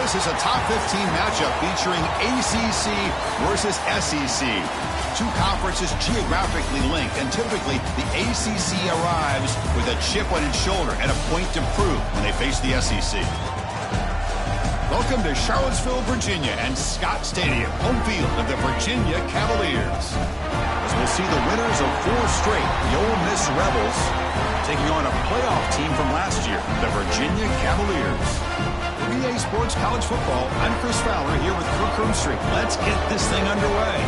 This is a top 15 matchup featuring ACC versus SEC. Two conferences geographically linked, and typically the ACC arrives with a chip on its shoulder and a point to prove when they face the SEC. Welcome to Charlottesville, Virginia, and Scott Stadium, home field of the Virginia Cavaliers. As we'll see the winners of 4 straight, the Ole Miss Rebels, taking on a playoff team from last year, the Virginia Cavaliers. For EA Sports College Football, I'm Chris Fowler here with Kirk Herbstreit. Let's get this thing underway.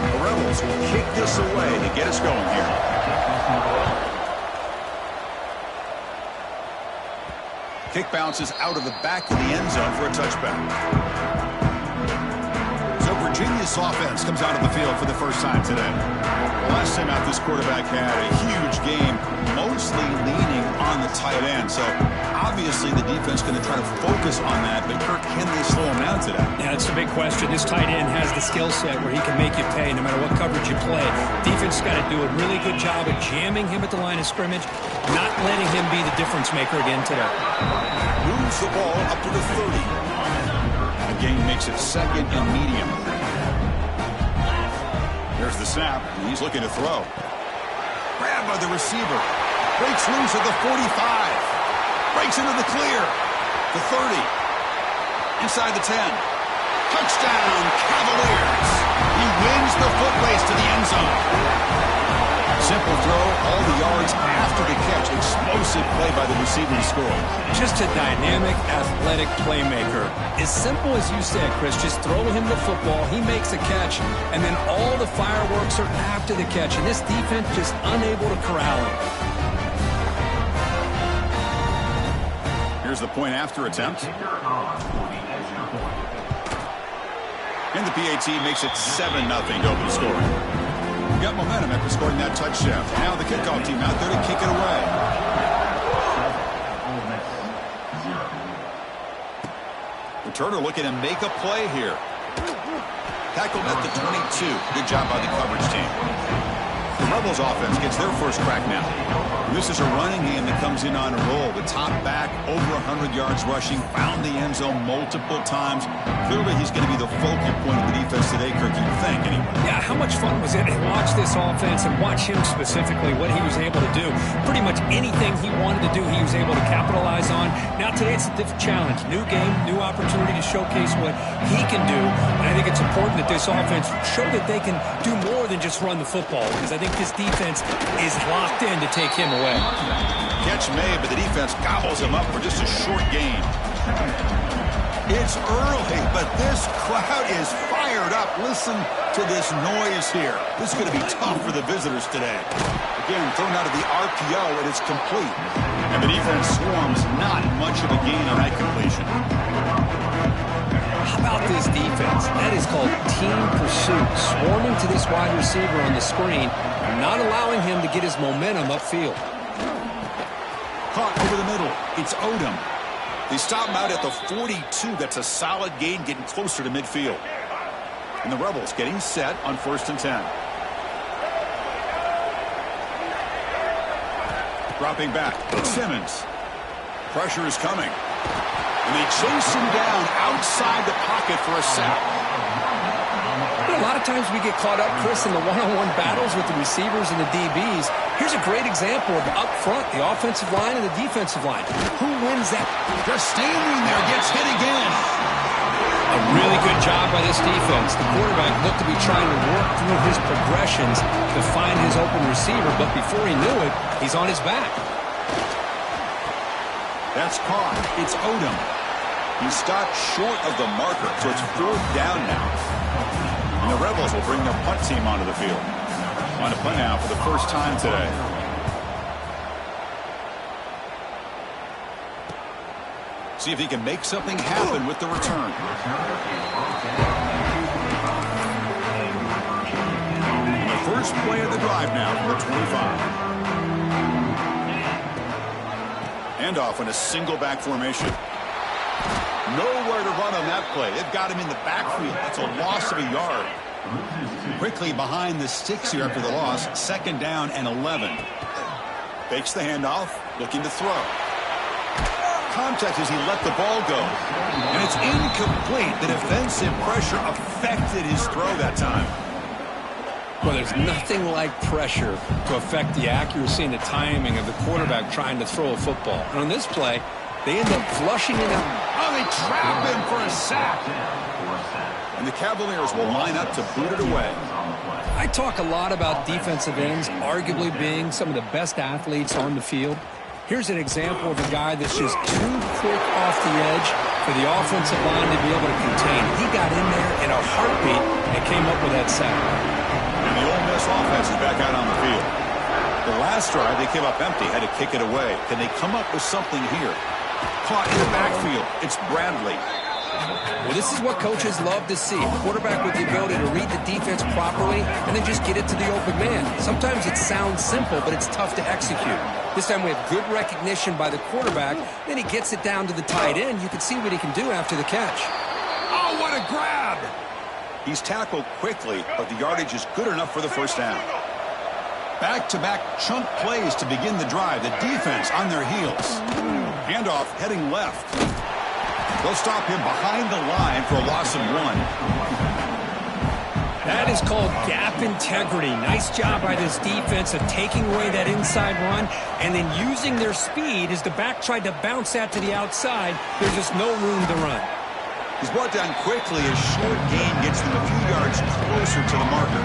The Rebels will kick this away to get us going here. Kick bounces out of the back of the end zone for a touchback. Virginia's offense comes out of the field for the first time today. Well, last time out, this quarterback had a huge game, mostly leaning on the tight end. So, obviously, the defense is going to try to focus on that. But, Kirk, can they slow him down today? Yeah, it's a big question. This tight end has the skill set where he can make you pay no matter what coverage you play. Defense has got to do a really good job of jamming him at the line of scrimmage, not letting him be the difference maker again today. Moves the ball up to the 30. The game makes it second and medium. There's the snap. He's looking to throw. Grabbed by the receiver. Breaks loose at the 45. Breaks into the clear. The 30. Inside the 10. Touchdown, Cavaliers. He wins the foot race to the end zone. Simple throw, all the yards after the catch. Explosive play by the receiver to score. Just a dynamic, athletic playmaker. As simple as you said, Chris, just throw him the football, he makes a catch, and then all the fireworks are after the catch. And this defense just unable to corral him. Here's the point after attempt. And the PAT makes it 7-0 to open the score. Got momentum after scoring that touchdown. Now the kickoff team out there to kick it away. Returner looking to make a play here. Tackled at the 22. Good job by the coverage team. The Rebels offense gets their first crack now. And this is a running game that comes in on a roll. The top back, over 100 yards rushing, found the end zone multiple times. Clearly, he's going to be the focal point of the defense today, Kirk, you think, anyway. Yeah, how much fun was it to watch this offense and watch him specifically, what he was able to do. Pretty much anything he wanted to do, he was able to capitalize on. Now, today, it's a different challenge. New game, new opportunity to showcase what he can do. And I think it's important that this offense show that they can do more than just run the football, because I think this defense is locked in to take him away. Catch made, but the defense gobbles him up for just a short gain. It's early, but this crowd is fired up. Listen to this noise here. This is going to be tough for the visitors today. Again, thrown out of the RPO, and it's complete. And the defense swarms, not much of a gain on that completion. How about this defense? That is called team pursuit. Swarming to this wide receiver on the screen, not allowing him to get his momentum upfield. Caught over the middle. It's Odom. They stop him out at the 42. That's a solid gain, getting closer to midfield. And the Rebels getting set on 1st and 10. Dropping back. It's Simmons. Pressure is coming. And they chase him down outside the pocket for a sack. A lot of times we get caught up, Chris, in the one-on-one battles with the receivers and the DBs. Here's a great example of up front, the offensive line and the defensive line. Who wins that? Just standing there, gets hit again. A really good job by this defense. The quarterback looked to be trying to work through his progressions to find his open receiver, but before he knew it, he's on his back. That's caught. It's Odom. He stopped short of the marker, so it's 4th down now. And the Rebels will bring their punt team onto the field. On a punt now for the first time today. See if he can make something happen with the return. And the first play of the drive now from the 25. Handoff in a single back formation. Nowhere to run on that play. They've got him in the backfield. That's a loss of a yard. Quickly behind the sticks here after the loss. 2nd down and 11. Fakes the handoff, looking to throw. Contact as he let the ball go. And it's incomplete. The defensive pressure affected his throw that time. Well, there's nothing like pressure to affect the accuracy and the timing of the quarterback trying to throw a football. And on this play, they end up flushing it out. Oh, they trap him for a sack. And the Cavaliers will line up to boot it away. I talk a lot about defensive ends arguably being some of the best athletes on the field. Here's an example of a guy that's just too quick off the edge for the offensive line to be able to contain. He got in there in a heartbeat and came up with that sack. And the Ole Miss offense is back out on the field. The last drive, they came up empty, had to kick it away. Can they come up with something here? Caught in the backfield. It's Bradley. Well, this is what coaches love to see. A quarterback with the ability to read the defense properly and then just get it to the open man. Sometimes it sounds simple, but it's tough to execute. This time we have good recognition by the quarterback. Then he gets it down to the tight end. You can see what he can do after the catch. Oh, what a grab! He's tackled quickly, but the yardage is good enough for the 1st down. Back-to-back chunk plays to begin the drive. The defense on their heels. Handoff heading left. They'll stop him behind the line for a loss of 1. That is called gap integrity. Nice job by this defense of taking away that inside run and then using their speed as the back tried to bounce that to the outside. There's just no room to run. He's brought down quickly as short gain gets them a few yards closer to the marker.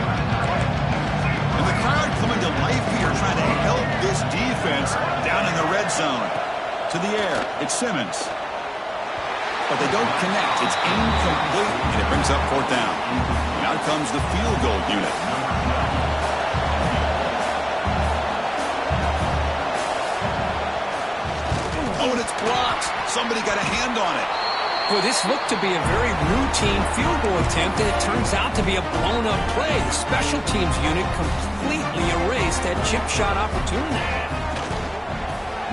And the crowd coming to life here trying to help this defense down in the red zone. To the air, it's Simmons. But they don't connect. It's incomplete, and it brings up 4th down. Now comes the field goal unit. Oh, and it's blocked. Somebody got a hand on it. Well, this looked to be a very routine field goal attempt, and it turns out to be a blown-up play. The special teams unit completely erased that chip shot opportunity.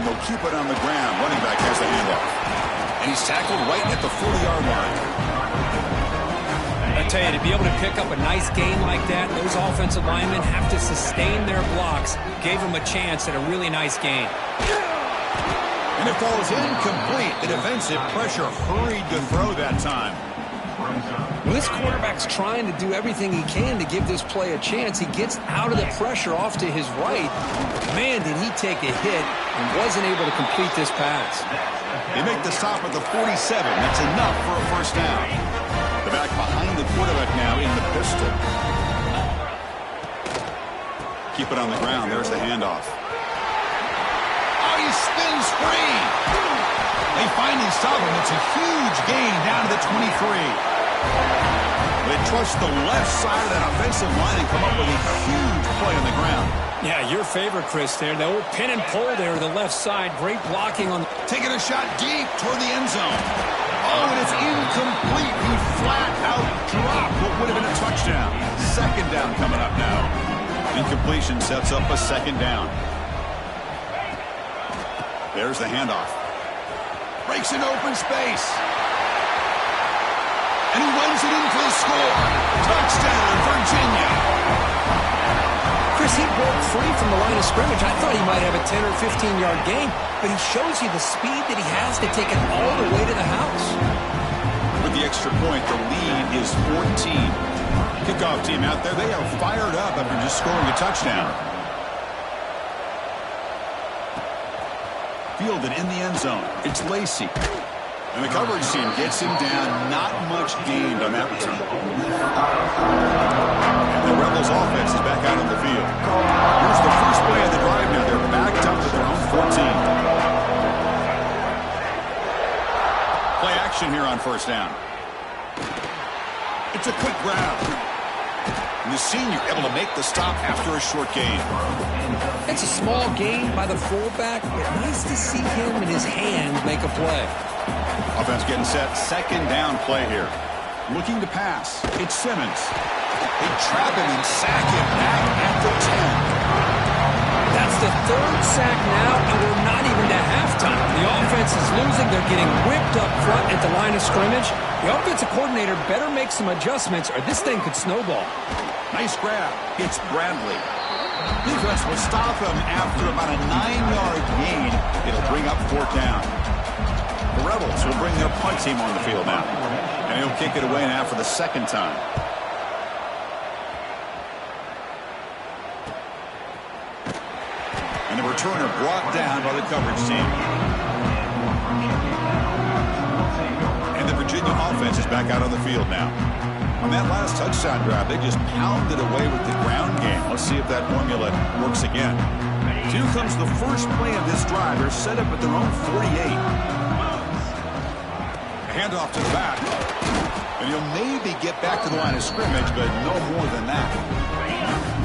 And they'll keep it on the ground. Running back has the handoff. And he's tackled right at the 40-yard line. I tell you, to be able to pick up a nice gain like that, those offensive linemen have to sustain their blocks. Gave them a chance at a really nice gain. And it falls incomplete. The defensive pressure hurried to throw that time. Well, this quarterback's trying to do everything he can to give this play a chance. He gets out of the pressure off to his right. Man, did he take a hit and wasn't able to complete this pass. They make the stop at the 47. That's enough for a 1st down. The back behind the quarterback now in the pistol. Keep it on the ground. There's the handoff. Oh, he spins free. They finally stop him. It's a huge gain down to the 23. They trust the left side of that offensive line and come up with a huge play on the ground. Yeah, your favorite, Chris, there. The old pin and pull there to the left side. Great blocking on. Taking a shot deep toward the end zone. Oh, and it's incomplete. He flat out dropped what would have been a touchdown. 2nd down coming up now. Incompletion sets up a 2nd down. There's the handoff. Breaks into open space. And he runs it in for the score. Touchdown, Virginia. Chris, he broke free from the line of scrimmage. I thought he might have a 10 or 15-yard gain, but he shows you the speed that he has to take it all the way to the house. With the extra point, the lead is 14. Kickoff team out there, they are fired up after just scoring a touchdown. Fielded in the end zone. It's Lacey. And the coverage team gets him down. Not much gained on that return. And the Rebels offense is back out on the field. Here's the first play of the drive now. They're backed up at their own 14. Play action here on 1st down. It's a quick grab. And the senior able to make the stop after a short gain. It's a small gain by the fullback, but nice to see him and his hands make a play. Offense getting set. 2nd down play here. Looking to pass. It's Simmons. They trap him and sack him back at the 10. That's the 3rd sack now, and we're not even to halftime. The The offense is losing. They're getting whipped up front at the line of scrimmage. The offensive coordinator better make some adjustments or this thing could snowball. Nice grab. It's Bradley. Defense will stop him after about a 9-yard gain. It'll bring up 4th down. The Rebels will bring their punt team on the field now. And he'll kick it away now for the 2nd time. And the returner brought down by the coverage team. And the Virginia offense is back out on the field now. On that last touchdown drive, they just pounded away with the ground game. Let's see if that formula works again. Here comes the first play of this drive. They're set up at their own 48. Handoff to the back. And he'll maybe get back to the line of scrimmage, but no more than that.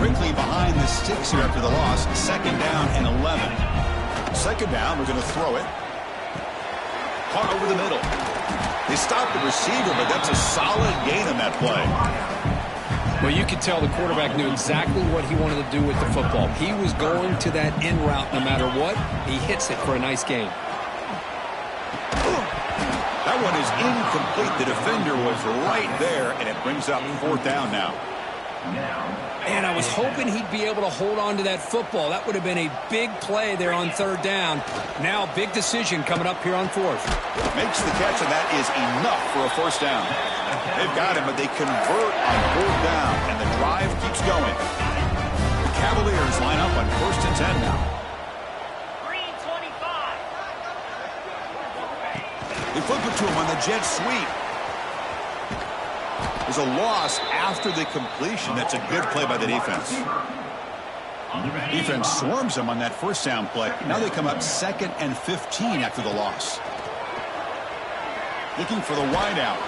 Quickly behind the sticks here after the loss. 2nd down and 11. 2nd down, we're going to throw it. Caught over the middle. They stopped the receiver, but that's a solid gain on that play. Well, you could tell the quarterback knew exactly what he wanted to do with the football. He was going to that in route no matter what. He hits it for a nice gain. That one is incomplete. The defender was right there, and it brings up 4th down now. Man, I was hoping he'd be able to hold on to that football. That would have been a big play there on 3rd down. Now, big decision coming up here on 4th. Makes the catch, and that is enough for a 1st down. They've got him, but they convert on 4th down, and the drive keeps going. The Cavaliers line up on 1st and 10 now. Green 25. They flip it to him on the jet sweep. There's a loss after the completion. That's a good play by the defense. Defense swarms him on that 1st down play. Now they come up 2nd and 15 after the loss. Looking for the wideout.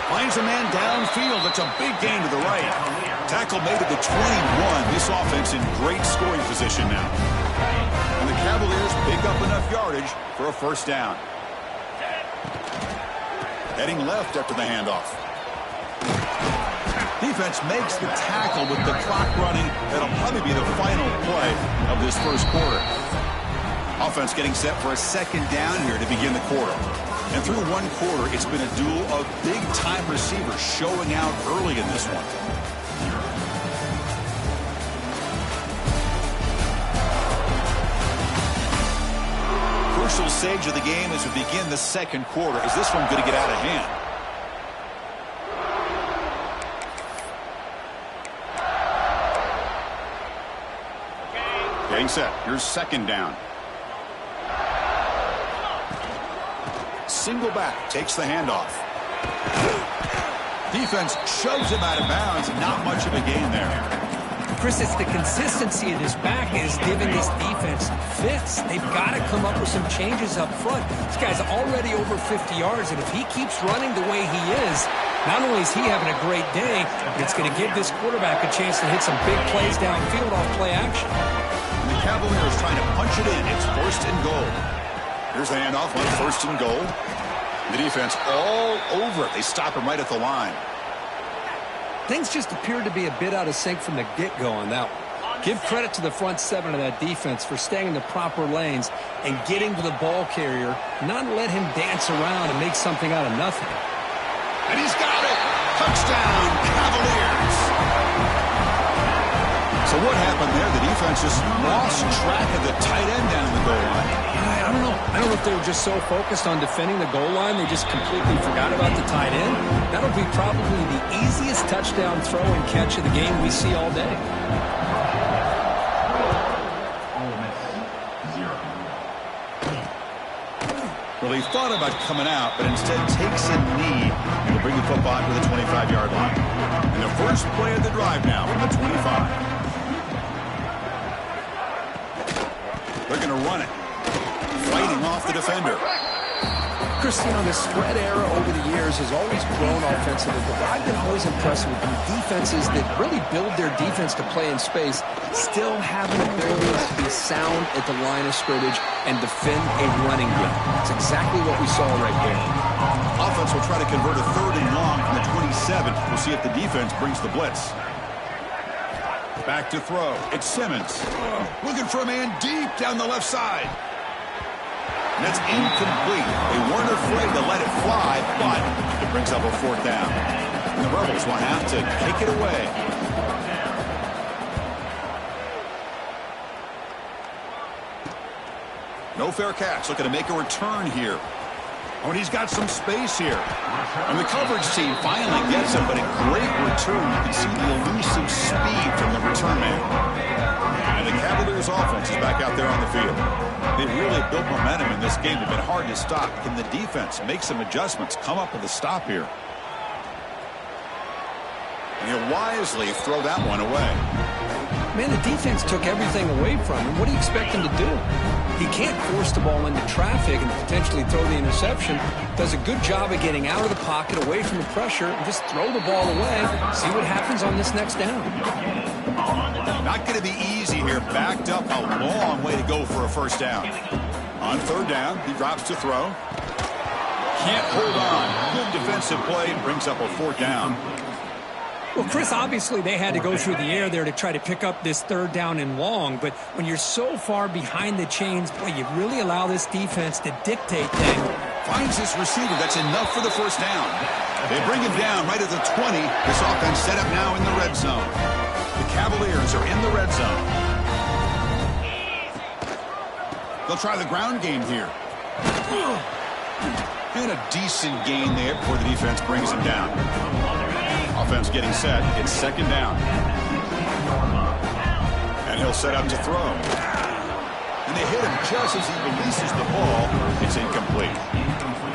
Finds a man downfield. That's a big gain to the right. Tackle made at the 21. This offense in great scoring position now. And the Cavaliers pick up enough yardage for a 1st down. Heading left after the handoff. Defense makes the tackle with the clock running. That'll probably be the final play of this 1st quarter. Offense getting set for a 2nd down here to begin the quarter. And through 1 quarter, it's been a duel of big-time receivers showing out early in this one. Crucial stage of the game as we begin the 2nd quarter. Is this one going to get out of hand? Getting set. Here's 2nd down. Single back. Takes the handoff. Defense shoves him out of bounds. Not much of a gain there. Chris, it's the consistency of this back is giving this defense fits. They've got to come up with some changes up front. This guy's already over 50 yards, and if he keeps running the way he is, not only is he having a great day, but it's going to give this quarterback a chance to hit some big plays downfield off play action. And the Cavaliers trying to punch it in. It's 1st and goal. Here's the handoff on 1st and goal. The defense all over it. They stop him right at the line. Things just appeared to be a bit out of sync from the get-go on that one. Give credit to the front 7 of that defense for staying in the proper lanes and getting to the ball carrier, not let him dance around and make something out of nothing. And he's got it! Touchdown, Cavaliers! So what happened there? The defense just lost track of the tight end down the goal line. I don't know. I don't know if they were just so focused on defending the goal line they just completely forgot about the tight end. That'll be probably the easiest touchdown throw and catch of the game we see all day. Well, he thought about coming out, but instead takes a knee and will bring the football to the 25-yard line. And the first play of the drive now from the 25. They're going to run it. Fighting off the defender. Cristiano, the spread era over the years has always grown offensively, but I've been always impressed with defenses that really build their defense to play in space, still have an ability to be sound at the line of scrimmage and defend a running game. It's exactly what we saw right there. Offense will try to convert a 3rd and long from the 27. We'll see if the defense brings the blitz. Back to throw. It's Simmons. Looking for a man deep down the left side. And that's incomplete. They weren't afraid to let it fly, but it brings up a 4th down. And the Rebels will have to kick it away. No fair catch. Looking to make a return here. Oh, and he's got some space here. And the coverage team finally gets him, but a great return. You can see the elusive speed from the return man. And the Cavaliers offense is back out there on the field. They've really built momentum in this game. They've been hard to stop. Can the defense make some adjustments, come up with a stop here? And he'll wisely throw that one away. Man, the defense took everything away from him. What do you expect him to do? He can't force the ball into traffic and potentially throw the interception. Does a good job of getting out of the pocket, away from the pressure, and just throw the ball away. See what happens on this next down. Not going to be easy here. Backed up, a long way to go for a 1st down. On 3rd down, he drops to throw. Can't hold on. Good defensive play. Brings up a 4th down. Well, Chris, obviously they had to go through the air there to try to pick up this 3rd down and long, but when you're so far behind the chains, boy, you really allow this defense to dictate things. Finds his receiver. That's enough for the 1st down. They bring him down right at the 20. This offense set up now in the red zone. The Cavaliers are in the red zone. They'll try the ground game here. And a decent gain there before the defense brings him down. Offense getting set. It's 2nd down. And he'll set up to throw. And they hit him just as he releases the ball. It's incomplete.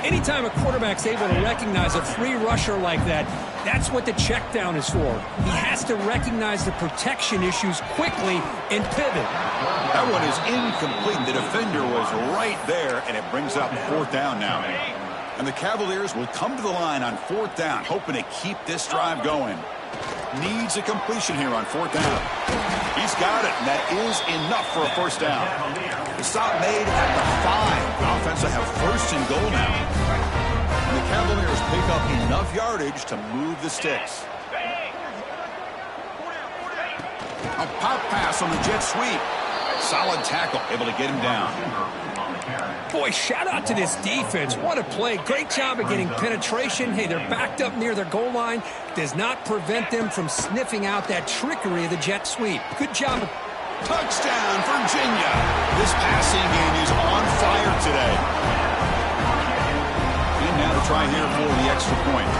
Anytime a quarterback's able to recognize a free rusher like that, that's what the check down is for. He has to recognize the protection issues quickly and pivot. That one is incomplete. The defender was right there, and it brings up 4th down now. And the Cavaliers will come to the line on 4th down, hoping to keep this drive going. Needs a completion here on 4th down. He's got it, and that is enough for a 1st down. The stop made at the 5. The offense will have 1st and goal now. And the Cavaliers pick up enough yardage to move the sticks. A pop pass on the jet sweep. Solid tackle, able to get him down. Boy, shout out to this defense. What a play. Great job of getting penetration. Hey, they're backed up near their goal line. Does not prevent them from sniffing out that trickery of the jet sweep. Good job. Touchdown, Virginia. This passing game is on fire today. And now to try here for the extra point.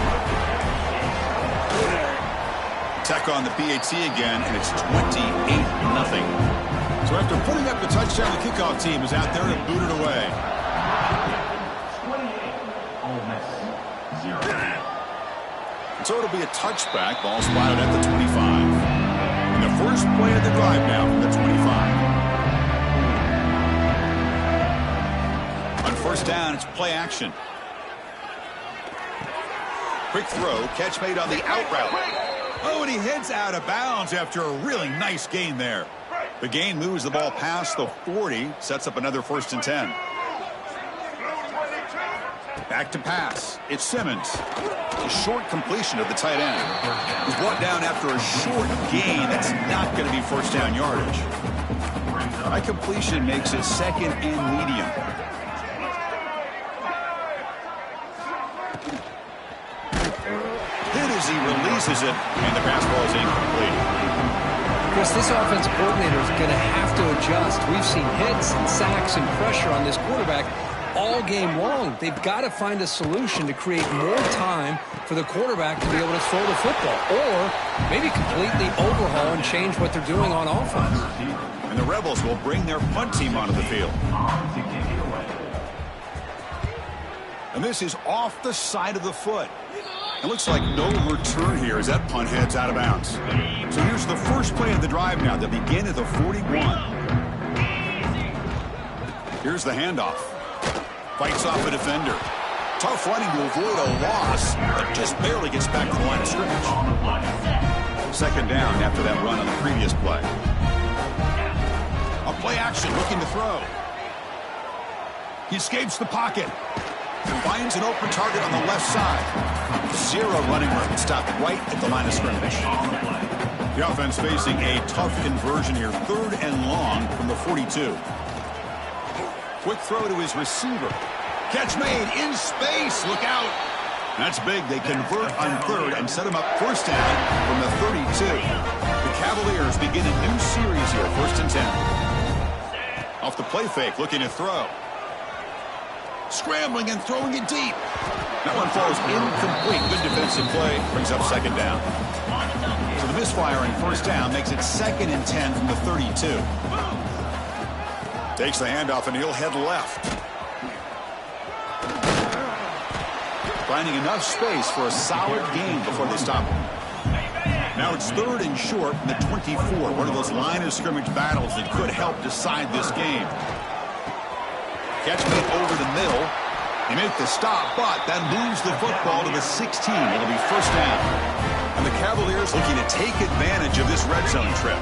Tech on the PAT again, and it's 28-0. So after putting up the touchdown, the kickoff team is out there to boot it away. And so it'll be a touchback. Ball spotted at the 25. And the first play of the drive now from the 25. On 1st down, it's play action. Quick throw, catch made on the out route. Oh, and he heads out of bounds after a really nice gain there. The gain moves the ball past the 40, sets up another 1st and 10. Back to pass. It's Simmons. A short completion of the tight end. He's brought down after a short gain. That's not going to be 1st down yardage. That completion makes it 2nd and medium. Hit as he releases it, and the pass ball is incomplete. Chris, this offensive coordinator is going to have to adjust. We've seen hits and sacks and pressure on this quarterback all game long. They've got to find a solution to create more time for the quarterback to be able to throw the football, or maybe completely overhaul and change what they're doing on offense. And the Rebels will bring their punt team onto the field. And this is off the side of the foot. It looks like no return here as that punt heads out of bounds. So here's the first play of the drive now. They begin at the 41. Here's the handoff. Fights off a defender. Tough running to avoid a loss, but just barely gets back to the line of scrimmage. 2nd down after that run on the previous play. A play action looking to throw. He escapes the pocket. Finds an open target on the left side. 0 running room. Stopped right at the line of scrimmage. The offense facing a tough conversion here. 3rd and long from the 42. Quick throw to his receiver. Catch made in space. Look out. That's big. They convert on third and set him up first down from the 32. The Cavaliers begin a new series here, 1st and 10. Off the play fake, looking to throw. Scrambling and throwing it deep. That one falls incomplete. Good defensive play. Brings up 2nd down. So the misfire on 1st down makes it 2nd and 10 from the 32. Takes the handoff and he'll head left. Finding enough space for a solid gain before they stop him. Now it's 3rd and short from the 24. One of those line of scrimmage battles that could help decide this game. Catch made over the middle. They make the stop, but that moves the football to the 16. It'll be 1st down. And the Cavaliers looking to take advantage of this red zone trip.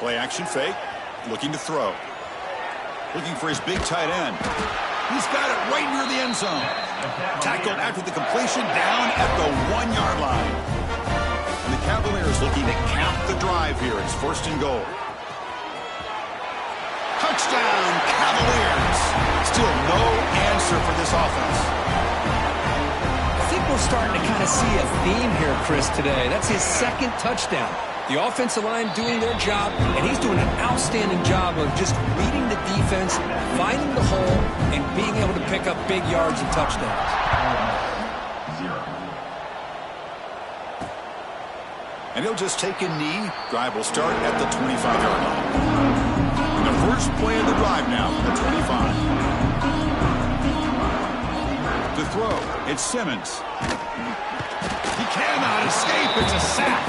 Play action fake. Looking to throw. Looking for his big tight end. He's got it right near the end zone. Tackled after the completion down at the 1-yard line. And the Cavaliers looking to cap the drive here. It's 1st and goal. Touchdown, Cavaliers. Still no answer for this offense. I think we're starting to kind of see a theme here, Chris, today. That's his 2nd touchdown. The offensive line doing their job, and he's doing an outstanding job of just reading the defense, finding the hole, and being able to pick up big yards and touchdowns. And he'll just take a knee. Drive will start at the 25-yard line. And the first play of the drive now from the 25. To throw, it's Simmons. He cannot escape. It's a sack.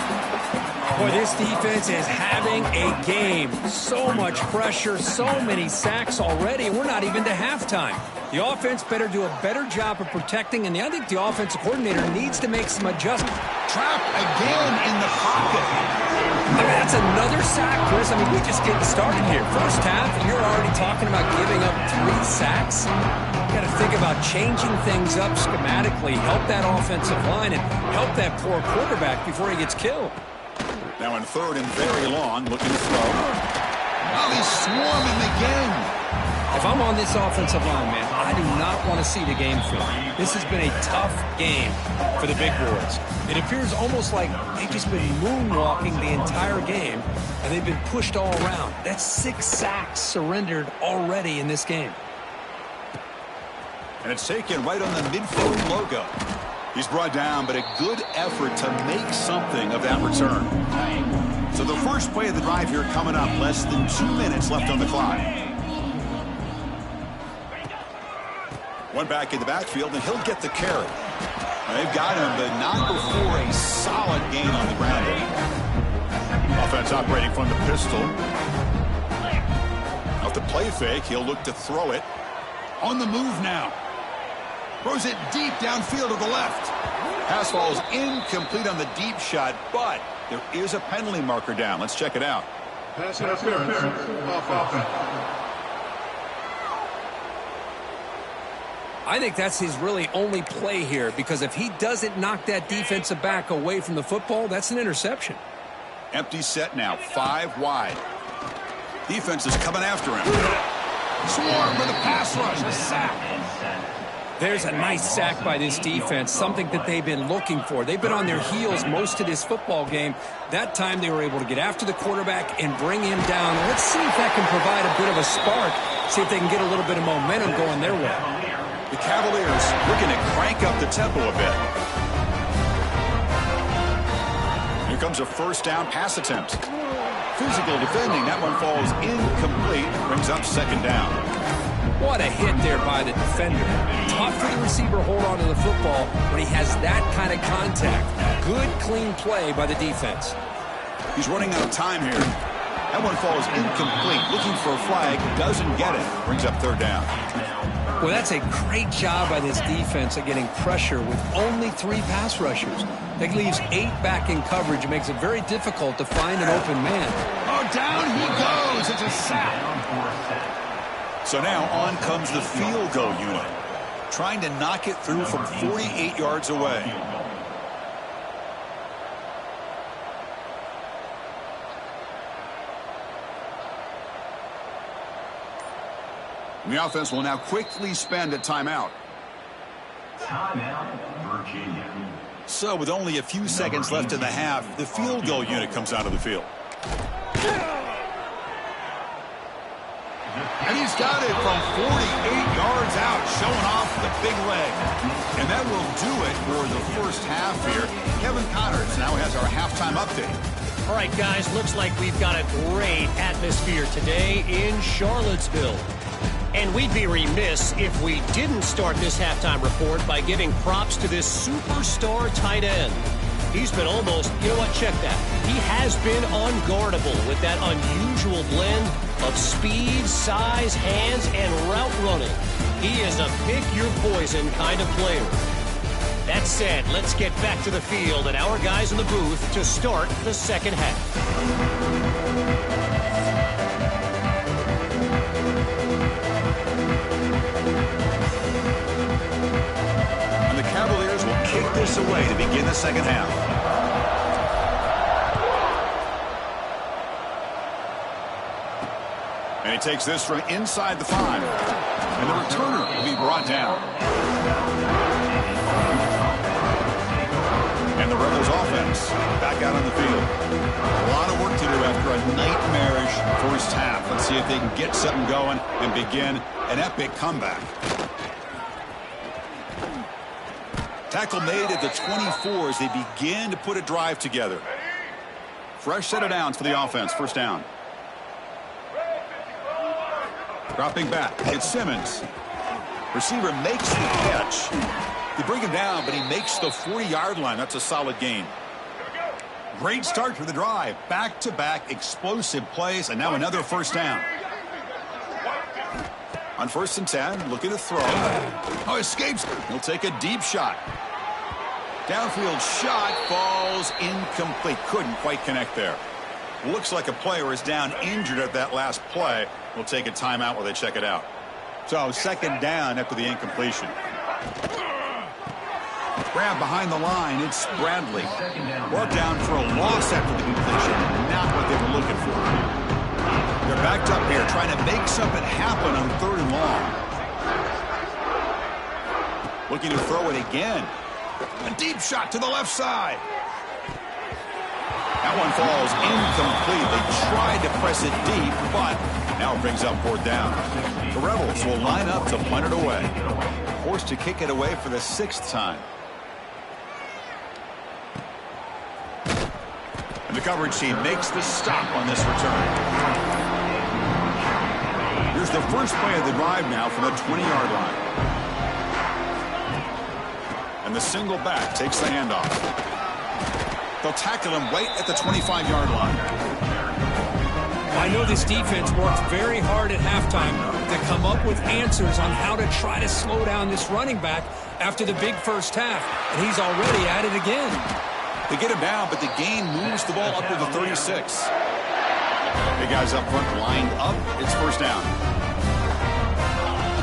Boy, this defense is having a game. So much pressure, so many sacks already. We're not even to halftime. The offense better do a better job of protecting, and I think the offensive coordinator needs to make some adjustments. Trapped again in the pocket. I mean, that's another sack, Chris. I mean, we're just getting started here. First half, and you're already talking about giving up 3 sacks. You got to think about changing things up schematically, help that offensive line, and help that poor quarterback before he gets killed. Now in 3rd and very long, looking to throw. Oh, he's swarming again. If I'm on this offensive line, man, I do not want to see the game film. This has been a tough game for the big boys. It appears almost like they've just been moonwalking the entire game, and they've been pushed all around. That's 6 sacks surrendered already in this game. And it's taken right on the midfield logo. He's brought down, but a good effort to make something of that return. So the first play of the drive here coming up. Less than 2 minutes left on the clock. One back in the backfield, and he'll get the carry. They've got him, but not before a solid gain on the ground. Offense operating from the pistol. Off the play fake, he'll look to throw it. On the move now. Throws it deep downfield to the left. Pass falls incomplete on the deep shot, but there is a penalty marker down. Let's check it out. Pass interference. Off offense. I think that's his really only play here, because if he doesn't knock that defensive back away from the football, that's an interception. Empty set now, 5 wide. Defense is coming after him. Swarm for the pass rush, the sack. There's a nice sack by this defense, something that they've been looking for. They've been on their heels most of this football game. That time they were able to get after the quarterback and bring him down. Let's see if that can provide a bit of a spark, see if they can get a little bit of momentum going their way. The Cavaliers looking to crank up the tempo a bit. Here comes a 1st down pass attempt. Physical defending. That one falls incomplete. Brings up 2nd down. What a hit there by the defender. Tough for the receiver to hold on to the football when he has that kind of contact. Good, clean play by the defense. He's running out of time here. That one falls incomplete. Looking for a flag. Doesn't get it. Brings up 3rd down. Well, that's a great job by this defense at getting pressure with only 3 pass rushers. That leaves 8 back in coverage. It makes it very difficult to find an open man. Oh, down he goes. It's a sack. So now on comes the field goal unit, trying to knock it through from 48 yards away. And the offense will now quickly spend a timeout. Timeout, Virginia. So with only a few seconds left in the half, the field goal unit comes out of the field. And he's got it from 48 yards out, showing off the big leg. And that will do it for the first half here. Kevin Connors now has our halftime update. All right, guys, looks like we've got a great atmosphere today in Charlottesville. And we'd be remiss if we didn't start this halftime report by giving props to this superstar tight end. He's been almost, you know what, check that. He has been unguardable with that unusual blend of speed, size, hands, and route running. He is a pick-your-poison kind of player. That said, let's get back to the field and our guys in the booth to start the second half. Cavaliers will kick this away to begin the second half. And he takes this from inside the 5. And the returner will be brought down. And the Rebels offense back out on the field. A lot of work to do after a nightmarish first half. Let's see if they can get something going and begin an epic comeback. Tackle made at the 24 as they begin to put a drive together. Fresh set of downs for the offense. First down. Dropping back. It's Simmons. Receiver makes the catch. They bring him down, but he makes the 40-yard line. That's a solid gain. Great start to the drive. Back-to-back explosive plays, and now another first down. On 1st and 10, looking to throw. Oh, escapes. He'll take a deep shot. Downfield shot falls incomplete. Couldn't quite connect there. Looks like a player is down injured at that last play. We'll take a timeout while they check it out. So second down after the incompletion. Grab behind the line. It's Bradley. Brought down for a loss after the completion. Not what they were looking for. They're backed up here trying to make something happen on 3rd and long. Looking to throw it again. A deep shot to the left side. That one falls incomplete. They tried to press it deep, but now it brings up 4th down. The Rebels will line up to punt it away. Forced to kick it away for the 6th time. And the coverage team makes the stop on this return. Here's the first play of the drive now from the 20-yard line. And the single back takes the handoff. They'll tackle him right at the 25-yard line. I know this defense worked very hard at halftime to come up with answers on how to try to slow down this running back after the big first half. And he's already at it again. They get him down, but the gain moves the ball up to the 36. The guys up front lined up. It's first down.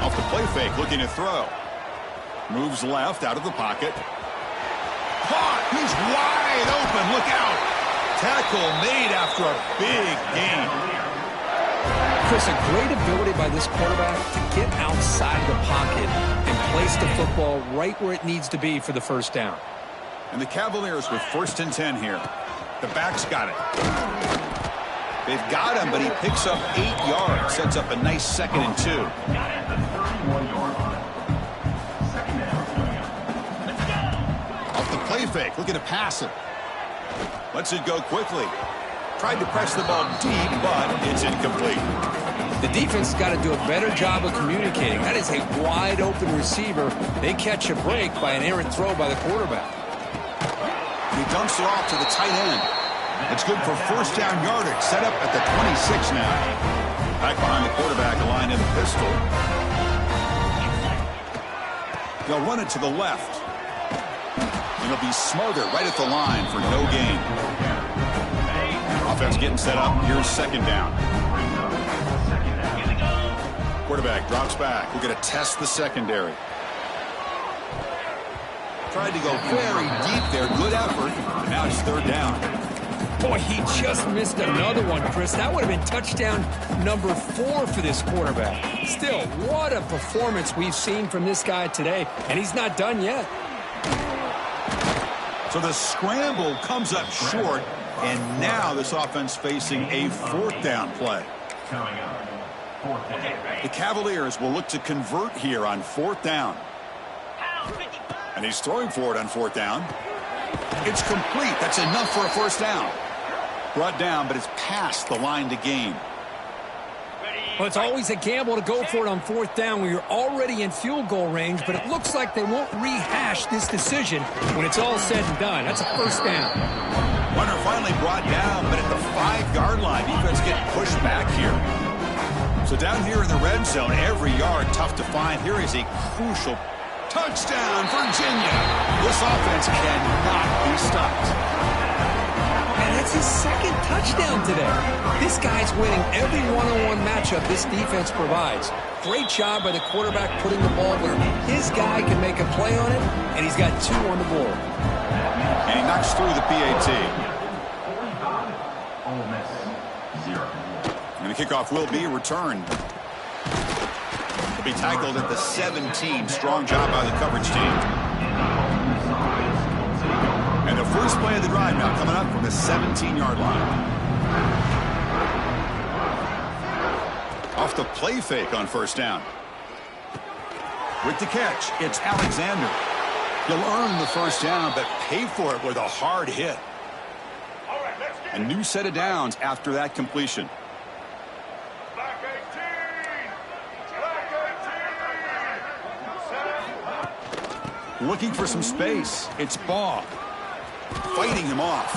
Off the play fake, looking to throw. Moves left out of the pocket. Caught. He's wide open. Look out. Tackle made after a big gain. Chris, a great ability by this quarterback to get outside the pocket and place the football right where it needs to be for the first down. And the Cavaliers with 1st and 10 here. The back's got it. They've got him, but he picks up 8 yards. Sets up a nice 2nd and 2. Play fake, looking to pass it. Lets it go quickly. Tried to press the ball deep, but it's incomplete. The defense has got to do a better job of communicating. That is a wide open receiver. They catch a break by an errant throw by the quarterback. He dumps it off to the tight end. It's good for first down yardage. Set up at the 26 now. Back behind the quarterback, line in the pistol. They'll run it to the left. And it'll be smothered right at the line for no gain. Offense getting set up. Here's 2nd down. Quarterback drops back. We're going to test the secondary. Tried to go very deep there. Good effort. But now it's 3rd down. Boy, he just missed another one, Chris. That would have been touchdown number 4 for this quarterback. Still, what a performance we've seen from this guy today, and he's not done yet. So the scramble comes up short, and now this offense facing a 4th down play. The Cavaliers will look to convert here on 4th down. And he's throwing for it on 4th down. It's complete. That's enough for a 1st down. Brought down, but it's past the line to gain. Well, it's always a gamble to go for it on 4th down when you're already in field goal range, but it looks like they won't rehash this decision when it's all said and done. That's a 1st down. Runner finally brought down, but at the 5-yard line, defense getting pushed back here. So down here in the red zone, every yard tough to find. Here is a crucial touchdown, Virginia. This offense cannot be stopped. And that's his 2nd touchdown today. This guy's winning every one-on-one matchup this defense provides. Great job by the quarterback putting the ball where his guy can make a play on it, and he's got 2 on the board. And he knocks through the PAT. And the kickoff will be returned. He'll be tackled at the 17. Strong job by the coverage team. And the first play of the drive now coming up from the 17-yard line. Off the play fake on 1st down. With the catch, it's Alexander. He'll earn the 1st down, but pay for it with a hard hit. A new set of downs after that completion. Looking for some space. It's Baugh. Fighting him off.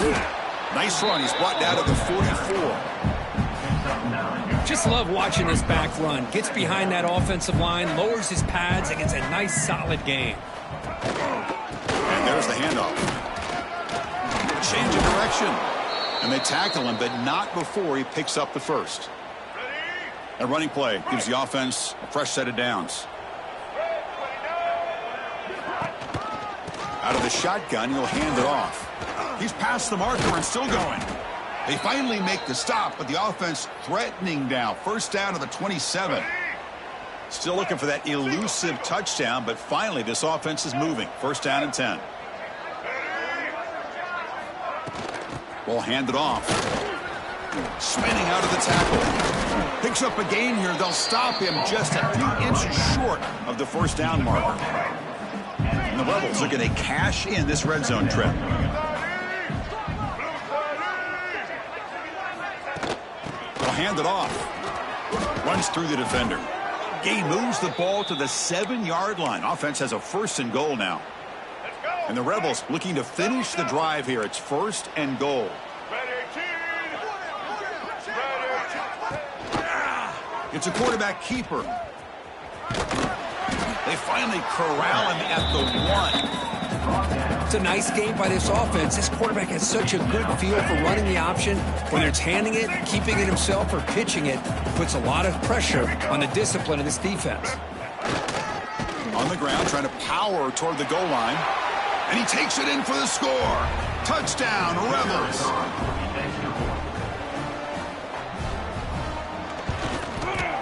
Nice run. He's brought down to the 44. Just love watching this back run. Gets behind that offensive line, lowers his pads, and gets a nice solid gain. And there's the handoff. Change of direction. And they tackle him, but not before he picks up the 1st. A running play gives the offense a fresh set of downs. Out of the shotgun, he'll hand it off. He's past the marker and still going. They finally make the stop, but the offense threatening now. 1st down to the 27. Still looking for that elusive touchdown, but finally this offense is moving. 1st down and 10. Ball handed off. Spinning out of the tackle. Picks up a gain here. They'll stop him just a few inches short of the 1st down marker. And the Rebels looking to cash in this red zone trip. They'll hand it off. Runs through the defender. Gain moves the ball to the 7-yard line. Offense has a 1st and goal now. And the Rebels looking to finish the drive here. It's 1st and goal. It's a quarterback keeper. They finally corral him at the 1. It's a nice game by this offense. This quarterback has such a good feel for running the option. Whether it's handing it, keeping it himself, or pitching it, puts a lot of pressure on the discipline of this defense. On the ground, trying to power toward the goal line. And he takes it in for the score. Touchdown, Rebels.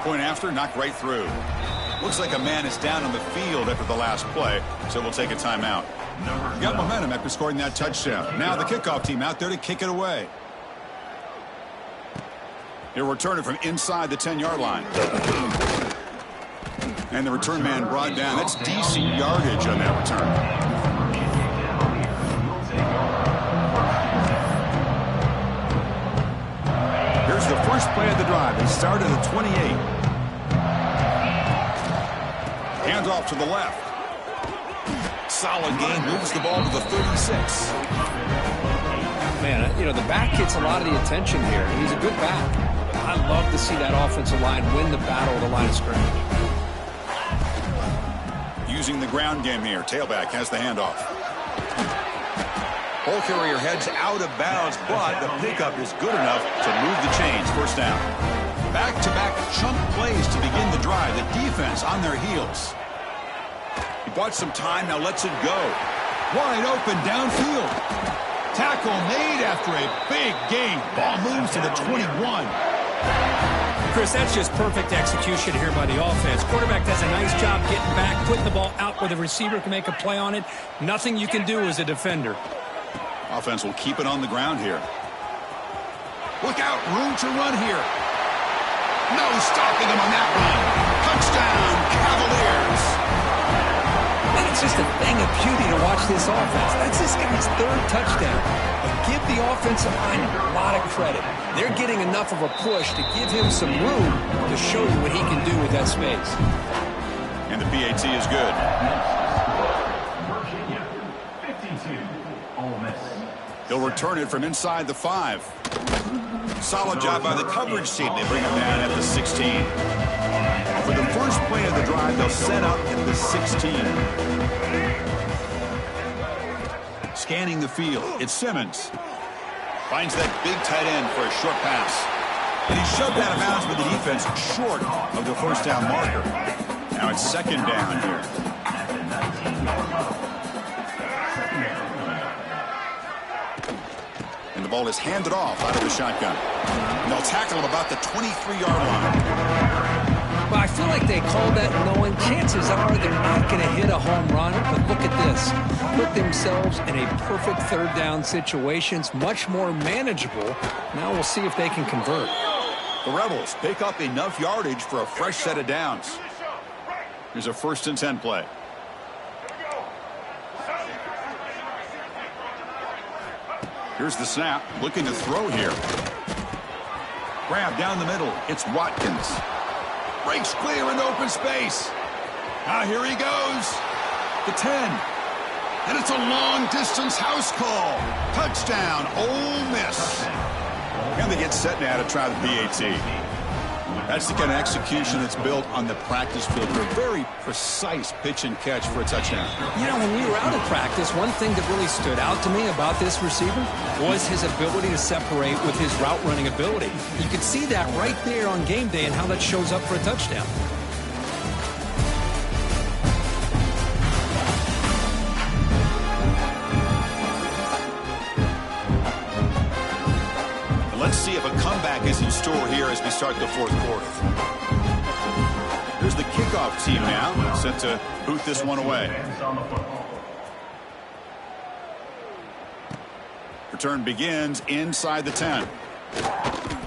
Point after, knocked right through. Looks like a man is down on the field after the last play, so we'll take a timeout. Got momentum after scoring that touchdown. Now the kickoff team out there to kick it away. He'll return it from inside the 10-yard line. And the return man brought down. That's decent yardage on that return. Here's the first play of the drive. They start at the 28. Hands off to the left. Solid gain. Moves the ball to the 36. Man, you know, the back gets a lot of the attention here. He's a good back. I love to see that offensive line win the battle of the line of scrimmage. Using the ground game here. Tailback has the handoff. Ball carrier heads out of bounds, but the pickup is good enough to move the chains. 1st down. Back-to-back chunk plays to begin the drive. The defense on their heels. He bought some time, now lets it go. Wide open downfield. Tackle made after a big gain. Ball moves to the 21. Chris, that's just perfect execution here by the offense. Quarterback does a nice job getting back, putting the ball out where the receiver can make a play on it. Nothing you can do as a defender. Offense will keep it on the ground here. Look out, room to run here. No stopping him on that run. Touchdown, Cavaliers. And it's just a thing of beauty to watch this offense. That's this guy's third touchdown. But give the offensive line a lot of credit. They're getting enough of a push to give him some room to show you what he can do with that space. And the PAT is good. Virginia, 52. Ole Miss. He'll return it from inside the 5. Solid job by the coverage team. They bring him down at the 16. For the first play of the drive, they'll set up at the 16. Scanning the field, it's Simmons. Finds that big tight end for a short pass. And he's shoved out of bounds with the defense short of the first down marker. Now it's second down here. And the ball is handed off out of the shotgun. And they'll tackle him about the 23-yard line. Well, I feel like they called that knowing chances are they're not going to hit a home run. But look at this. Put themselves in a perfect third down situation. It's much more manageable. Now we'll see if they can convert. The Rebels pick up enough yardage for a fresh set of downs. Here's a 1st and 10 play. Here's the snap. Looking to throw here. Grab down the middle. It's Watkins. Breaks clear into open space. Now here he goes. The 10. And it's a long-distance house call. Touchdown, Ole Miss. And they get set now to try the PAT. That's the kind of execution that's built on the practice field. A very precise pitch and catch for a touchdown. You know, when we were out of practice, one thing that really stood out to me about this receiver was his ability to separate with his route running ability. You could see that right there on game day and how that shows up for a touchdown. Let's see if a comeback is in store here as we start the 4th quarter. Here's the kickoff team now, set to boot this one away. Return begins inside the 10.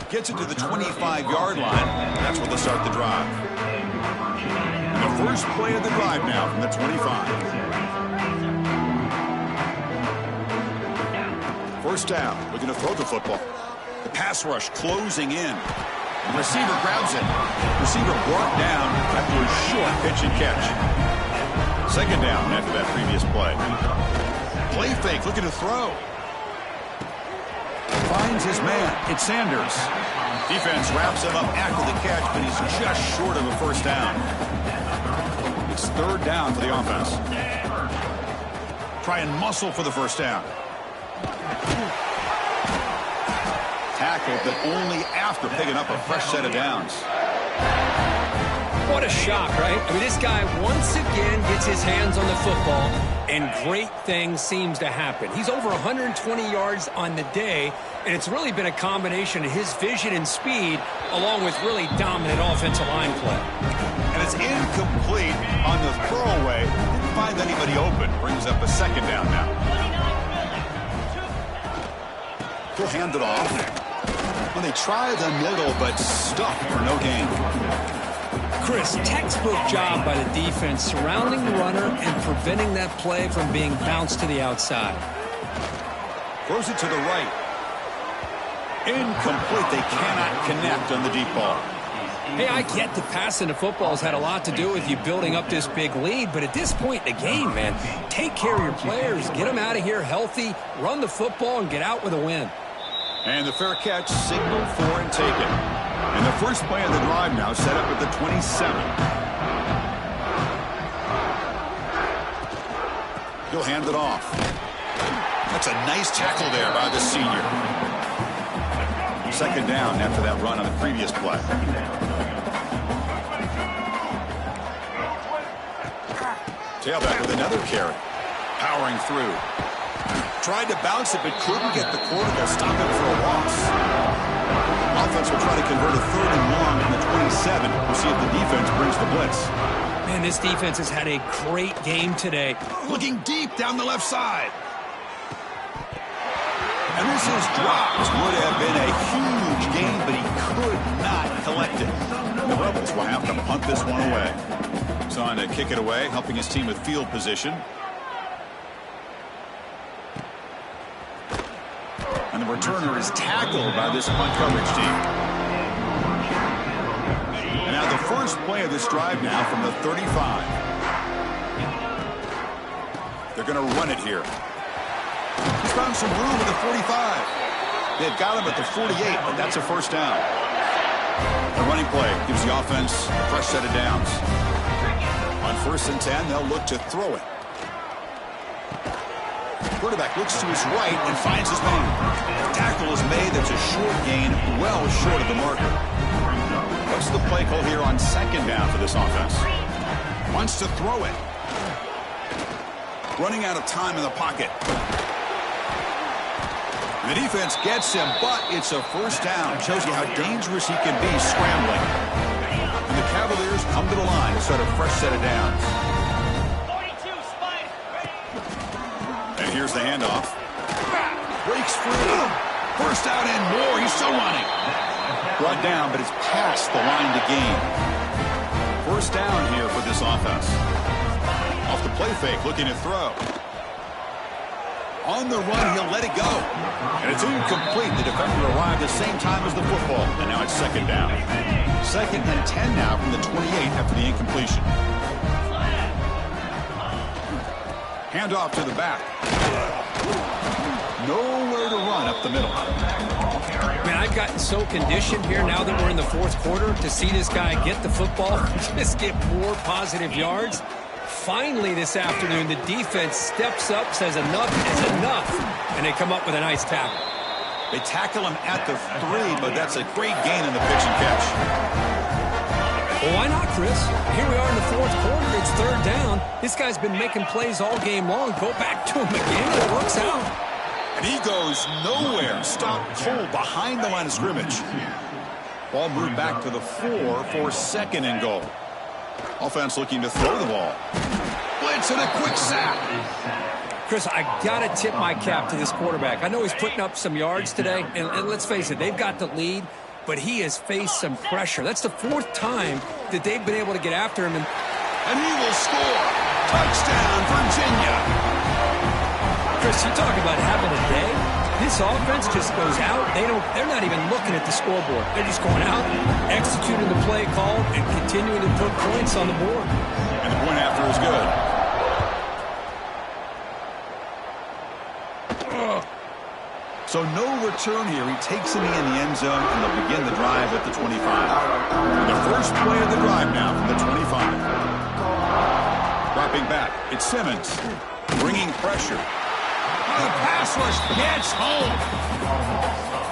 Gets it to the 25-yard line. That's where they'll start the drive. And the first play of the drive now from the 25. First down, looking to throw the football. The pass rush closing in. The receiver grabs it. Receiver brought down after a short pitch and catch. Second down after that previous play. Play fake, looking to throw. Finds his man. It's Sanders. Defense wraps him up after the catch, but he's just short of a first down. It's third down for the offense. Try and muscle for the first down. Tackled, but only after picking up a fresh set of downs. What a shock, right? I mean, this guy once again gets his hands on the football, and great things seems to happen. He's over 120 yards on the day, and it's really been a combination of his vision and speed, along with really dominant offensive line play. And it's incomplete on the throwaway. Didn't find anybody open. Brings up a second down now. He'll hand it off. Well, they try the middle, but stuck for no gain. Chris, textbook job by the defense surrounding the runner and preventing that play from being bounced to the outside. Throws it to the right. Incomplete. They cannot connect on the deep ball. Hey, I get the passing the football has had a lot to do with you building up this big lead, but at this point in the game, man, take care of your players, get them out of here healthy, run the football, and get out with a win. And the fair catch signaled for and taken. And the first play of the drive now set up at the 27. He'll hand it off. That's a nice tackle there by the senior. Second down after that run on the previous play. Tailback with another carry. Powering through. Tried to bounce it, but couldn't get the quarterback to stop it for a loss. Offense will try to convert a 3rd and long from the 27. We'll see if the defense brings the blitz. Man, this defense has had a great game today. Looking deep down the left side. And this is dropped. Would have been a huge game, but he could not collect it. The Rebels will have to punt this one away. So on to kick it away, helping his team with field position. And the returner is tackled by this punt coverage team. And now the first play of this drive now from the 35. They're going to run it here. He's found some room at the 45. They've got him at the 48, but that's a first down. The running play gives the offense a fresh set of downs. On 1st and 10, they'll look to throw it. Quarterback looks to his right and finds his man. The tackle is made. That's a short gain, well short of the marker. What's the play call here on 2nd down for this offense? Wants to throw it. Running out of time in the pocket. The defense gets him, but it's a first down. Shows you how dangerous he can be scrambling. And the Cavaliers come to the line to start a fresh set of downs. 42, Spider. And here's the handoff. Breaks free. First out and more. He's still running. Brought down, but it's past the line to gain. First down here for this offense. Off the play fake, looking to throw. On the run, he'll let it go. And it's incomplete. The defender arrived at the same time as the football. And now it's 2nd down. 2nd and 10 now from the 28 after the incompletion. Handoff to the back. Nowhere to run up the middle. Man, I've gotten so conditioned here now that we're in the 4th quarter to see this guy get the football, just get more positive yards. Finally this afternoon, the defense steps up, says enough is enough, and they come up with a nice tackle. They tackle him at the 3, but that's a great gain in the pitch and catch. Well, why not, Chris? Here we are in the 4th quarter. It's 3rd down. This guy's been making plays all game long. Go back to him again, and it works out. And he goes nowhere. Stopped cold behind the line of scrimmage. Ball moved back to the 4 for 2nd and goal. Offense looking to throw the ball. Blitz and a quick sack. Chris, I got to tip my cap to this quarterback. I know he's putting up some yards today, and let's face it, they've got the lead, but he has faced some pressure. That's the 4th time that they've been able to get after him. And he will score. Touchdown, Virginia. Chris, you talk about having a day. This offense just goes out. They're not even looking at the scoreboard. They're just going out, executing the play call, and continuing to put points on the board. And the point after is good. So no return here. He takes it in the end zone, and they'll begin the drive at the 25. The first play of the drive now from the 25. Dropping back, it's Simmons, bringing pressure. The pass rush gets home.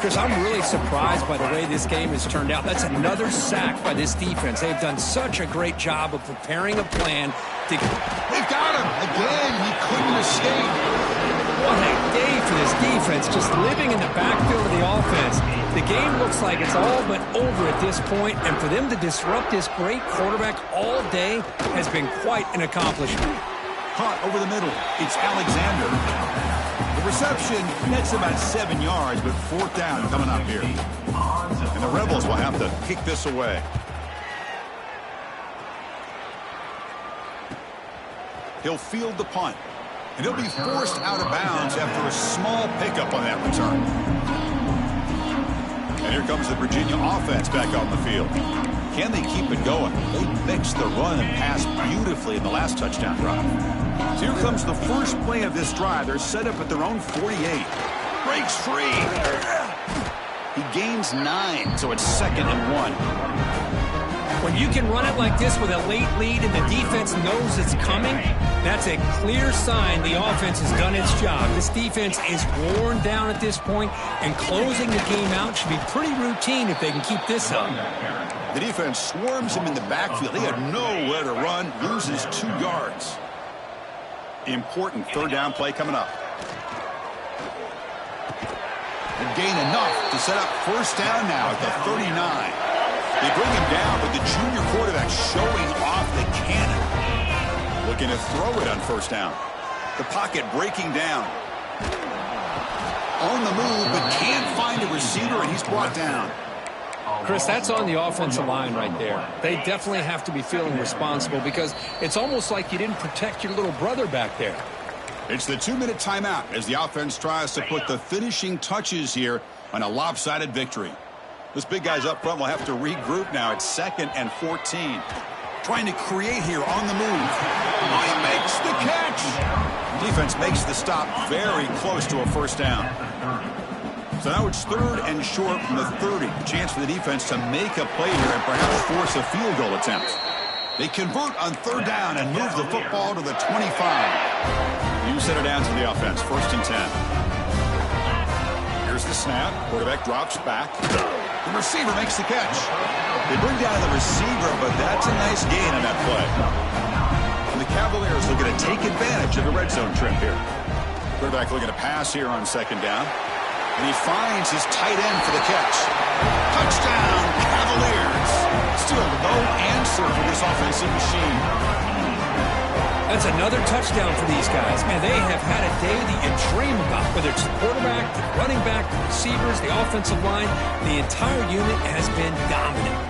Chris, I'm really surprised by the way this game has turned out. That's another sack by this defense. They've done such a great job of preparing a plan to... They've got him. Again, he couldn't escape. What a day for this defense, just living in the backfield of the offense. The game looks like it's all but over at this point, and for them to disrupt this great quarterback all day has been quite an accomplishment. Caught over the middle. It's Alexander. The reception nets about 7 yards, but 4th down coming up here. And the Rebels will have to kick this away. He'll field the punt. And he'll be forced out of bounds after a small pickup on that return. And here comes the Virginia offense back on the field. Can they keep it going? They mixed the run and pass beautifully in the last touchdown drive. So here comes the first play of this drive. They're set up at their own 48. Breaks free. He gains 9, so it's 2nd and 1. When you can run it like this with a late lead and the defense knows it's coming, that's a clear sign the offense has done its job. This defense is worn down at this point, and closing the game out should be pretty routine if they can keep this up. The defense swarms him in the backfield. He had nowhere to run, loses 2 yards. Important 3rd down play coming up. And gain enough to set up first down now at the 39. They bring him down, but the junior quarterback showing off the cannon. Looking to throw it on first down. The pocket breaking down. On the move, but can't find a receiver, and he's brought down. Chris, that's on the offensive line right there. They definitely have to be feeling responsible because it's almost like you didn't protect your little brother back there. It's the 2-minute timeout as the offense tries to put the finishing touches here on a lopsided victory. This big guy's up front will have to regroup now. It's 2nd and 14. Trying to create here on the move. Oh, he makes the catch. Defense makes the stop very close to a first down. So now it's 3rd and short from the 30. A chance for the defense to make a play here and perhaps force a field goal attempt. They convert on 3rd down and move the football to the 25. You set it down to the offense. 1st and 10. Here's the snap. Quarterback drops back. The receiver makes the catch. They bring down the receiver, but that's a nice gain on that play. And the Cavaliers looking to take advantage of the red zone trip here. Quarterback looking to pass here on 2nd down. And he finds his tight end for the catch. Touchdown, Cavaliers. Still no answer for this offensive machine. That's another touchdown for these guys. Man, they have had a day that you dream about, whether it's the quarterback, the running back, the receivers, the offensive line. The entire unit has been dominant.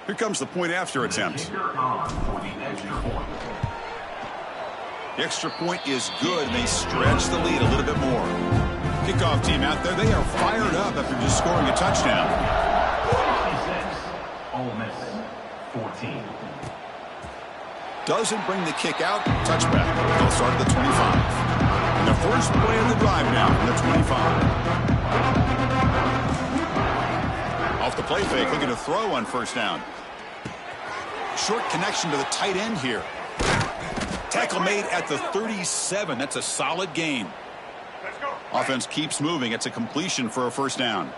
Here comes the point after attempt. The extra point is good, and they stretch the lead a little bit more. Kickoff team out there, they are fired up after just scoring a touchdown. 56, Ole Miss, 14. Doesn't bring the kick out, touchback. They'll start at the 25. And the first play of the drive now from the 25. Off the play fake, looking to throw on first down. Short connection to the tight end here. Tackle made at the 37. That's a solid gain. Let's go. Offense keeps moving. It's a completion for a first down.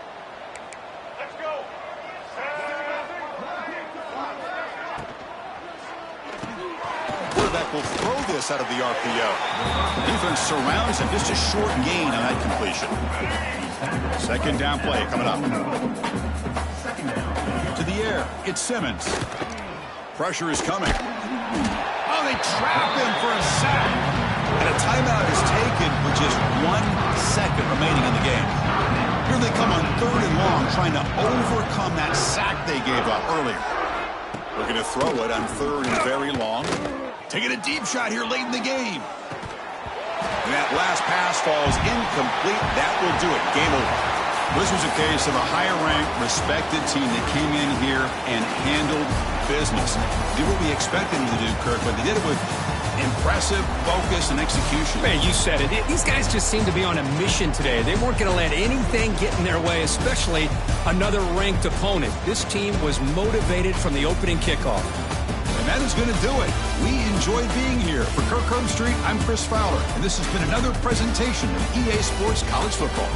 Let's go. Quarterback will throw this out of the RPO. Defense surrounds him. Just a short gain on that completion. 2nd down play coming up. To the air. It's Simmons. Pressure is coming. Oh, they trap him for a sack. And a timeout is taken with just 1 second remaining in the game. Here they come on 3rd and long, trying to overcome that sack they gave up earlier. Looking to throw it on 3rd and very long. Taking a deep shot here late in the game. And that last pass falls incomplete. That will do it. Game over. This was a case of a higher-ranked, respected team that came in here and handled business. Did what we expected them to do, Kirk, but they did it with impressive focus and execution. Man, you said it. These guys just seem to be on a mission today. They weren't going to let anything get in their way, especially another ranked opponent. This team was motivated from the opening kickoff. And that is going to do it. We enjoyed being here. For Kirk Herbstreit, I'm Chris Fowler, and this has been another presentation of EA Sports College Football.